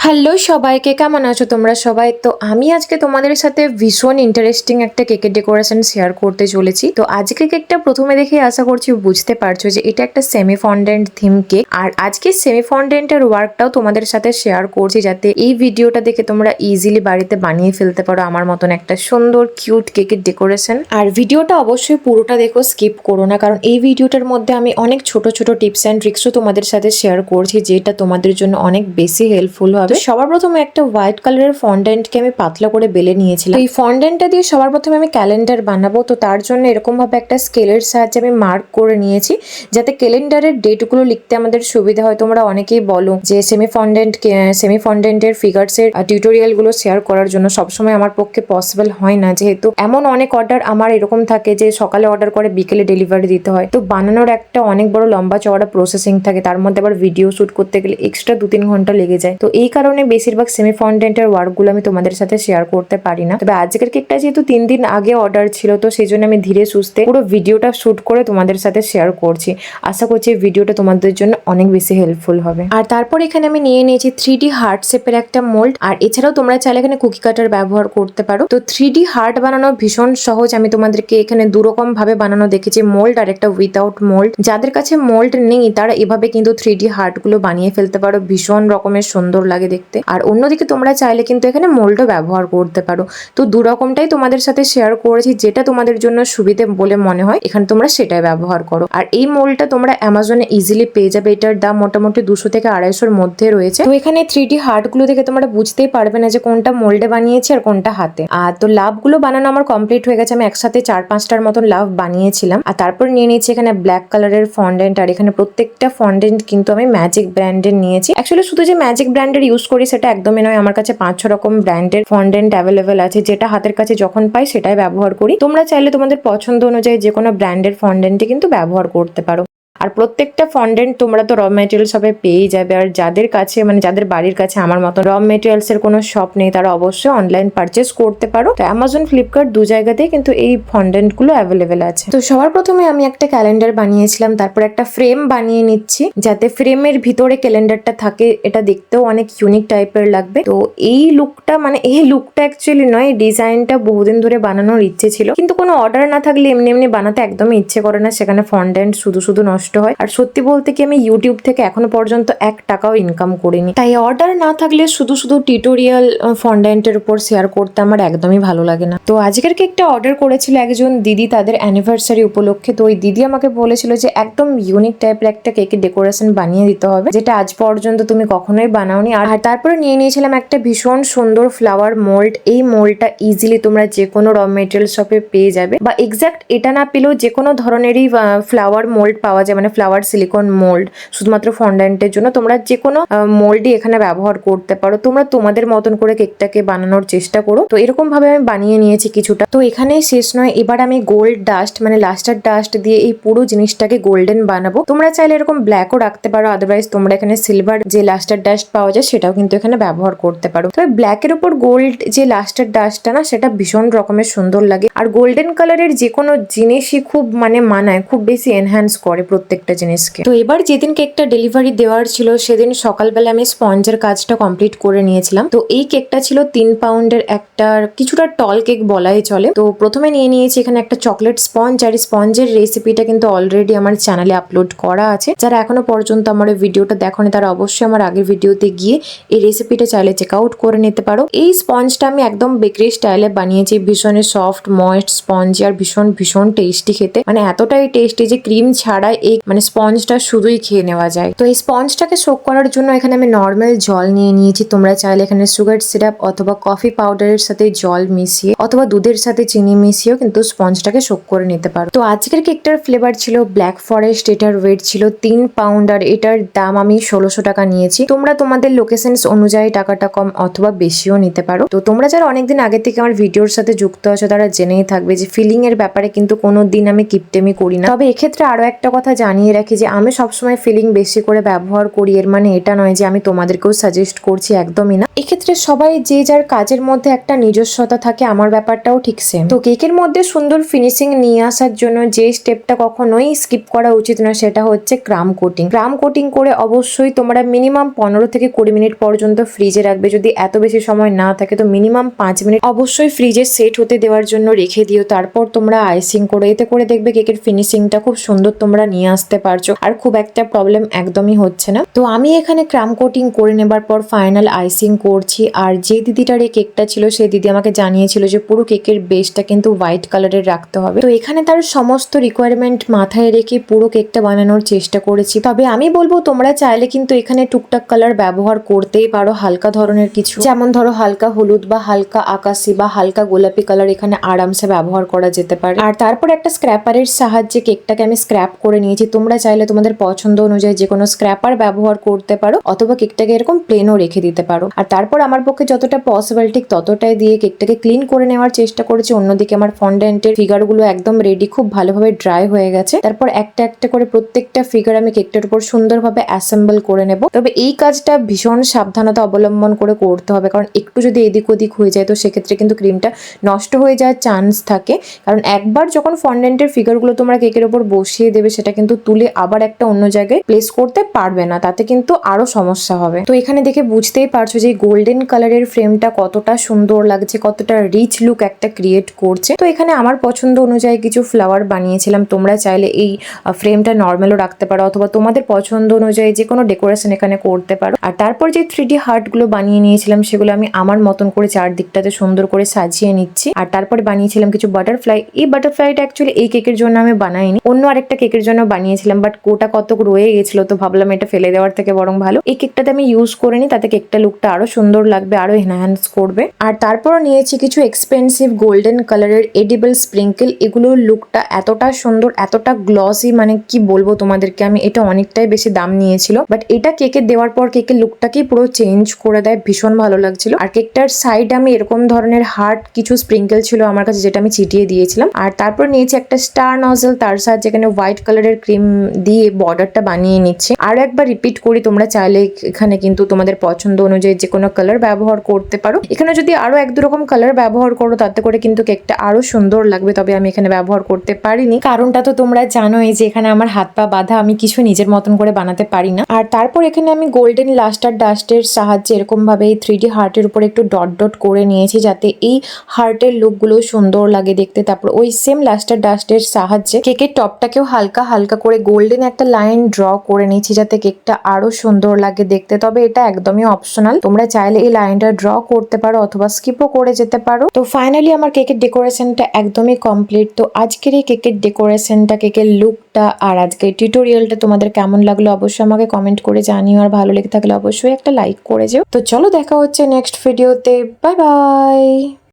Hello সবাইকে, কেমন আছো তোমরা সবাই? তো আমি আজকে তোমাদের সাথে ভীষণ ইন্টারেস্টিং একটা কেকের ডেকোরেশন শেয়ার করতে চলেছি। তো আজকে কেকটা প্রথমে দেখে আশা করছি বুঝতে পারছো যে এটা একটা সেমি ফন্ডেন্ট থিম কেক। আর আজকে সেমি ফন্ডেন্টের ওয়ার্কটাও তোমাদের সাথে শেয়ার করছি, যাতে এই ভিডিওটা দেখে তোমরা ইজিলি বাড়িতে বানিয়ে ফেলতে পারো আমার মতন একটা সুন্দর কিউট কেকের ডেকোরেশন। আর ভিডিওটা অবশ্যই পুরোটা দেখো, স্কিপ করো না, কারণ এই ভিডিওটার মধ্যে আমি অনেক ছোট ছোট টিপস অ্যান্ড ট্রিক্সও তোমাদের সাথে শেয়ার করছি, যেটা তোমাদের জন্য অনেক বেশি হেল্পফুল হবে। সবার প্রথমে একটা হোয়াইট কালারের ফন্ডেন্টকে আমি পাতলা করে বেলে নিয়েছিলাম। এই ফন্ডেন্টটা দিয়ে সবার প্রথমে আমি ক্যালেন্ডার বানাবো। তো তার জন্য এরকম ভাবে একটা স্কেলের সাহায্যে আমি মার্ক করে নিয়েছি, যাতে ক্যালেন্ডারের ডেটগুলো লিখতে আমাদের সুবিধা হয়। তোমরা অনেকেই বলো যে সেমি ফন্ডেন্টের ফিগার্সের টিউটোরিয়াল গুলো শেয়ার করার জন্য, সবসময় আমার পক্ষে পসিবল হয় না, যেহেতু এমন অনেক অর্ডার আমার এরকম থাকে যে সকালে অর্ডার করে বিকেলে ডেলিভারি দিতে হয়। তো বানানোর একটা অনেক বড় লম্বা চওড়া প্রসেসিং থাকে, তার মধ্যে আবার ভিডিও শুট করতে গেলে এক্সট্রা 2-3 ঘন্টা লেগে যায়। তো এই কারণে বেশিরভাগ সেমি ফন্ডেন্টের ওয়ার্কগুলো আমি তোমাদের সাথে শেয়ার করতে পারি না। তবে আজকের কেকটা যেহেতু 3 দিন আগে অর্ডার ছিল, তো সেই জন্য আমি ধীরে সুস্থে পুরো ভিডিওটা শুট করে তোমাদের সাথে শেয়ার করছি। আশা করছি এই ভিডিওটা তোমাদের জন্য অনেক বেশি হেল্পফুল হবে। আর তারপর এখানে আমি নিয়ে নিয়েছি 3D হার্ট শেপের একটা মোল্ড। আর এছাড়াও তোমরা চাইলে এখানে কুকি কাটার ব্যবহার করতে পারো। তো 3D হার্ট বানানো ভীষণ সহজ। আমি তোমাদেরকে এখানে দুরকম ভাবে বানানো দেখেছি, মোল্ড আর একটা উইথাউট মোল্ড। যাদের কাছে মোল্ড নেই তারা এভাবে কিন্তু 3D হার্ট গুলো বানিয়ে ফেলতে পারো, ভীষণ রকমের সুন্দর লাগে দেখতে। আর অন্যদিকে তোমরা চাইলে কিন্তু এখানে মোল্ডও ব্যবহার করতে পারো। তো দু রকমটাই তোমাদের সাথে শেয়ার করেছি, যেটা তোমাদের জন্য সুবিধে বলে মনে হয় এখানে তোমরা সেটাই ব্যবহার করো। আর এই মোল্ডটা তোমরা অ্যামাজনে ইজিলি পেয়ে যাবে। এটার দাম মোটামুটি 200 থেকে 250-এর মধ্যে রয়েছে। তো এখানে 3D হার্ট গুলো দেখে তোমরা বুঝতেই পারবে না যে কোনটা মোল্ডে বানিয়েছি আর কোনটা হাতে। আর তো লাভগুলো বানানো আমার কমপ্লিট হয়ে গেছে। আমি একসাথে 4-5টার মতন লাভ বানিয়েছিলাম। আর তারপর নিয়ে নিয়েছি এখানে ব্ল্যাক কালারের ফন্ডেন্ট। আর এখানে প্রত্যেকটা ফন্ডেন্ট কিন্তু আমি ম্যাজিক ব্র্যান্ডের নিয়েছি। অ্যাকচুয়ালি শুধু যে ম্যাজিক ব্র্যান্ডের ইউজ করি সেটা একদমই নয়, আমার কাছে 5-6 রকম ব্র্যান্ডের ফন্ডেন্ট অ্যাভেলেবেল আছে, যেটা হাতের কাছে যখন পাই সেটাই ব্যবহার করি। তোমরা চাইলে তোমাদের পছন্দ অনুযায়ী যে কোনো ব্র্যান্ডের ফন্ডেন্টই কিন্তু ব্যবহার করতে পারো। আর প্রত্যেকটা ফন্ডেন্ট তোমরা তো র মেটেরিয়ালস সবাই পেয়েই যাবে। আর যাদের কাছে যাদের বাড়ির কাছে আমার মতো র মেটেরিয়ালস এর কোনো শপ নেই, তারা অবশ্যই অনলাইন পারচেস করতে পারো। তো অ্যামাজন, ফ্লিপকার্ট দু জায়গাতেই কিন্তু এই ফন্ডেন্ট গুলো অ্যাভেলেবেল আছে। তো সবার প্রথমে আমি একটা ক্যালেন্ডার বানিয়েছিলাম, তারপর একটা ফ্রেম বানিয়ে নিচ্ছি, যাতে ফ্রেমের ভিতরে ক্যালেন্ডারটা থাকে। এটা দেখতেও অনেক ইউনিক টাইপের লাগবে। তো এই লুকটা অ্যাকচুয়ালি নয়, ডিজাইনটা বহুদিন ধরে বানানোর ইচ্ছে ছিল, কিন্তু কোনো অর্ডার না থাকলে এমনি এমনি বানাতে একদমই ইচ্ছে করে না, সেখানে ফন্ডেন্ট শুধু শুধু নষ্ট হয়। আর সত্যি বলতে কি, আমি ইউটিউব থেকে এখনো পর্যন্ত 1 টাকাও ইনকাম করিনি। তাই অর্ডার না থাকলে শুধু শুধু টিউটোরিয়াল ফন্ডেন্টের উপর শেয়ার করতে আমার একদমই ভালো লাগে না। তো আজকের কেকটা অর্ডার করেছিল একজন দিদি তাদের অ্যানিভার্সারি উপলক্ষে। তো ওই দিদি আমাকে বলেছিল যে একদম ইউনিক টাইপের একটা কেকের ডেকোরেশন বানিয়ে দিতে হবে, যেটা আজ পর্যন্ত তুমি কখনোই বানাওনি। আর তারপরে নিয়ে নিয়েছিলাম একটা ভীষণ সুন্দর ফ্লাওয়ার মোল্ড। এই মোল্ডটা ইজিলি তোমরা যে কোনো র মেটেরিয়াল শপে পেয়ে যাবে, বা এক্সাক্ট এটা না পেলেও যে কোনো ধরনেরই ফ্লাওয়ার মোল্ড পাওয়া যায়, মানে ফ্লাওয়ার সিলিকন মোল্ড। শুধুমাত্র ফন্ডেন্টের জন্য তোমরা যে কোনো মোল্ডই এখানে ব্যবহার করতে পারো। তোমরা তোমাদের মতন করে কেকটাকে বানানোর চেষ্টা করো। তো এরকম ভাবে আমি বানিয়ে নিয়েছি কিছুটা। তো এখানেই শেষ নয়, এবার আমি গোল্ড ডাস্ট মানে লাস্টার ডাস্ট দিয়ে এই পুরো জিনিসটাকে গোল্ডেন বানাবো। তোমরা চাইলে এরকম ব্ল্যাকও রাখতে পারো, আদারওয়াইজ তোমরা এখানে সিলভার যে লাস্টার ডাস্ট পাওয়া যায় সেটাও কিন্তু এখানে ব্যবহার করতে পারো। তবে ব্ল্যাকের উপর গোল্ড যে লাস্টার ডাস্টটা না, সেটা ভীষণ রকমের সুন্দর লাগে। আর গোল্ডেন কালারের যে কোনো জিনিসই খুব মানায়, খুব বেশি এনহ্যান্স করে প্রত্যেকটা জিনিসকে। তো এবার যেদিন কেকটা ডেলিভারি দেওয়ার ছিল সেদিন সকালবেলা আমি স্পঞ্জের কাজটা কমপ্লিট করে নিয়েছিলাম। তো এই কেকটা ছিল 3 পাউন্ডের একটা কিছুটা টল কেক বলাই চলে। তো প্রথমে নিয়ে নিয়েছি এখানে একটা চকলেট স্পঞ্জ। আর স্পঞ্জের রেসিপিটা কিন্তু অলরেডি আমার চ্যানেলে আপলোড করা আছে। যারা এখনো পর্যন্ত আমার এই ভিডিওটা দেখোনি তারা অবশ্যই আমার আগের ভিডিওতে গিয়ে এই রেসিপিটা চাইলে চেক আউট করে নিতে পারো। এই স্পঞ্জটা আমি একদম বেকারি স্টাইলে বানিয়েছি, ভীষণ সফট ময়েস্ট স্পঞ্জ, আর ভীষণ ভীষণ টেস্টি খেতে, এতটাই টেস্টি যে ক্রিম ছাড়া এই স্পঞ্জটা শুধুই খেয়ে নেওয়া যায়। তো এই স্পঞ্জটাকে সোক করার জন্য এখানে আমি নর্মাল জল নিয়ে নিয়েছি। তোমরা চাইলে এখানে সুগার সিরাপ অথবা কফি পাউডারের সাথে জল মিশিয়ে অথবা দুধের সাথে চিনি মিশিয়েও কিন্তু স্পঞ্জটাকে সোক করে নিতে পারো। তো আজকের কেকটার ফ্লেভার ছিল ব্ল্যাক ফরেস্ট। এটার ওয়েট ছিল 3 পাউন্ড আর এটার দাম আমি 1600 টাকা নিয়েছি। তোমরা তোমাদের লোকেশনস অনুযায়ী টাকাটা কম অথবা বেশিও নিতে পারো। তো তোমরা যারা অনেকদিন আগে থেকে আমার ভিডিওর সাথে যুক্ত আছো তারা জেনেই থাকবে যে ফিলিং এর ব্যাপারে কিন্তু কোনো দিন আমি কিপটেমি করি না। তবে এক্ষেত্রে আরো একটা কথা জানিয়ে রাখি যে আমি সবসময় ফিলিং বেশি করে ব্যবহার করি, এর মানে এটা নয় যে আমি তোমাদেরকেও সাজেস্ট করছি, একদমই না। এক্ষেত্রে সবাই যে যার কাজের মধ্যে একটা নিজস্বতা থাকে, আমার ব্যাপারটাও ঠিক সেম। তো কেকের মধ্যে সুন্দর ফিনিশিং নিয়ে আসার জন্য যে স্টেপটা কখনোই স্কিপ করা উচিত নয় সেটা হচ্ছে ক্রাম কোটিং। ক্রাম কোটিং করে অবশ্যই তোমরা মিনিমাম 15 থেকে 20 মিনিট পর্যন্ত ফ্রিজে রাখবে। যদি এত বেশি সময় না থাকে তো মিনিমাম 5 মিনিট অবশ্যই ফ্রিজে সেট হতে দেওয়ার জন্য রেখে দিও। তারপর তোমরা আইসিং করে, এতে করে দেখবে কেকের ফিনিশিংটা খুব সুন্দর তোমরা নিয়ে আসতে পারছো, আর খুব একটা প্রবলেম একদমই হচ্ছে না। তো আমি এখানে ক্রাম কোটিং করে নেবার পর ফাইনাল আইসিং করছি। আর যে দিদিটার এই কেকটা ছিল সেই দিদি আমাকে জানিয়েছিল যে পুরো কেকের বেসটা কিন্তু হোয়াইট কালারের রাখতে হবে। তো এখানে তার সমস্ত রিকোয়ারমেন্ট মাথায় রেখে পুরো কেকটা বানানোর চেষ্টা করেছি। তবে আমি বলবো তোমরা চাইলে কিন্তু এখানে টুকটাক কালার ব্যবহার করতেই পারো, হালকা ধরনের কিছু, যেমন ধরো হালকা হলুদ বা হালকা আকাশি বা হালকা গোলাপি কালার এখানে আরামসে ব্যবহার করা যেতে পারে। আর তারপর একটা স্ক্র্যাপারের সাহায্যে কেকটাকে আমি স্ক্র্যাপ করে নিয়েছি। তোমরা চাইলে তোমাদের পছন্দ অনুযায়ী যে কোনো স্ক্র্যাপার ব্যবহার করতে পারো, অথবা কেকটাকে এরকম প্লেনও রেখে দিতে পারো। আর তারপর আমার পক্ষে যতটা পসিবল ঠিক ততটাই দিয়ে কেকটাকে ক্লিন করে নেওয়ার চেষ্টা করেছি। অন্যদিকে আমার ফন্ডেন্টের ফিগারগুলো একদম রেডি, খুব ভালোভাবে ড্রাই হয়ে গেছে। তারপর একটা একটা করে প্রত্যেকটা ফিগার আমি কেকটার উপর সুন্দরভাবে অ্যাসেম্বল করে নেব। তবে এই কাজটা ভীষণ সাবধানতা অবলম্বন করে করতে হবে, কারণ একটু যদি এদিক ওদিক হয়ে যায় তো সেক্ষেত্রে কিন্তু ক্রিমটা নষ্ট হয়ে যাওয়ার চান্স থাকে। কারণ একবার যখন ফন্ডেন্টের ফিগারগুলো তোমরা কেকের উপর বসিয়ে দেবে সেটা কিন্তু তুলে আবার একটা অন্য জায়গায় প্লেস করতে পারবে না, তাতে কিন্তু আরো সমস্যা হবে। তো এখানে দেখে বুঝতেই পারছো যে গোল্ডেন কালারের ফ্রেমটা কতটা সুন্দর লাগছে, কতটা রিচ লুক একটা ক্রিয়েট করছে। তো এখানে আমার পছন্দ অনুযায়ী কিছু ফ্লাওয়ার বানিয়েছিলাম। তোমরা চাইলে এই ফ্রেমটা নর্মালও রাখতে পারো, অথবা তোমাদের পছন্দ অনুযায়ী যে কোনো ডেকোরেশন এখানে করতে পারো। আর তারপর যে 3D হার্টগুলো বানিয়ে নিয়েছিলাম সেগুলো আমি আমার মতন করে চারদিকটাতে সুন্দর করে সাজিয়ে নিচ্ছি। আর তারপরে বানিয়েছিলাম কিছু বাটারফ্লাই। এই বাটারফ্লাইটা অ্যাকচুয়ালি এই কেকের জন্য আমি বানাইনি, অন্য আরেকটা কেকের জন্য বানিয়েছিলাম, বাট কোটা কতক রয়ে গেছিল তো ভাবলাম এটা ফেলে দেওয়ার থেকে বরং ভালো এই কেকটাতে আমি ইউজ করে নিই, তাতে কেকটা লুকটা আরো সুন্দর লাগবে, আরো এনহ্যান্স করবে। আর তারপর নিয়েছি কিছু এক্সপেন্সিভ গোল্ডেন কালারের এডিবল স্প্রিঙ্কেল। এগুলোর লুকটা এতটা সুন্দর, এতটা গ্লসি, মানে কি বলবো তোমাদেরকে, আমি এটা অনেকটাই বেশি দাম নিয়েছিল, বাট এটা কেকে দেওয়ার পর কেকের লুকটাকেই পুরো চেঞ্জ করে দেয়, ভীষণ ভালো লাগছিল। আর কেকটার সাইড আমি এরকম ধরনের হার্ট কিছু স্প্রিঙ্কেল ছিল আমার কাছে, যেটা আমি ছিটিয়ে দিয়েছিলাম। আর তারপর নিয়েছি একটা স্টার নজল, তার সাহায্যে এখানে হোয়াইট কালারের ক্রিম দিয়ে বর্ডারটা বানিয়ে নিচ্ছে। আর একবার রিপিট করি, তোমরা চাইলে এখানে কিন্তু তোমাদের পছন্দ অনুযায়ী যে কোনো কালার ব্যবহার করতে পারো। এখানে যদি আরো এক দু রকম কালার ব্যবহার করো তাতে করে কিন্তু কেকটা আরো সুন্দর লাগবে। তবে আমি এখানে ব্যবহার করতে পারিনি, কারণটা তো তোমরা জানোই যে এখানে আমার হাত পা বাঁধা, আমি কিছু নিজের মতন করে বানাতে পারি না। আর তারপর এখানে আমি গোল্ডেন লাস্টার ডাস্টের সাহায্যে এরকম ভাবে এই 3D হার্টের উপর একটু ডট ডট করে নিয়েছি, যাতে এই হার্টের লুকগুলো সুন্দর লাগে দেখতে। তারপর ওই সেম লাস্টার ডাস্টের সাহায্যে কেকের টপটাকেও হালকা হালকা করে গোল্ডেন একটা লাইন ড্র করে নিয়েছি, যাতে কেকটা আরো সুন্দর লাগে দেখতে। তবে এটা একদমই অপশনাল, তোমরা চাইলে এই লাইনটা ড্র করতে পারো অথবা স্কিপও করে যেতে পারো। তো ফাইনালি আমার কেকের ডেকোরেশনটা একদমই কমপ্লিট। তো আজকের এই কেকের ডেকোরেশনটা, কেকের লুকটা আর আজকের টিউটোরিয়ালটা তোমাদের কেমন লাগলো অবশ্যই আমাকে কমেন্ট করে জানিও। আর ভালো লেগে থাকলে অবশ্যই একটা লাইক করে যেও। তো চলো দেখা হচ্ছে নেক্সট ভিডিওতে, বাই বাই।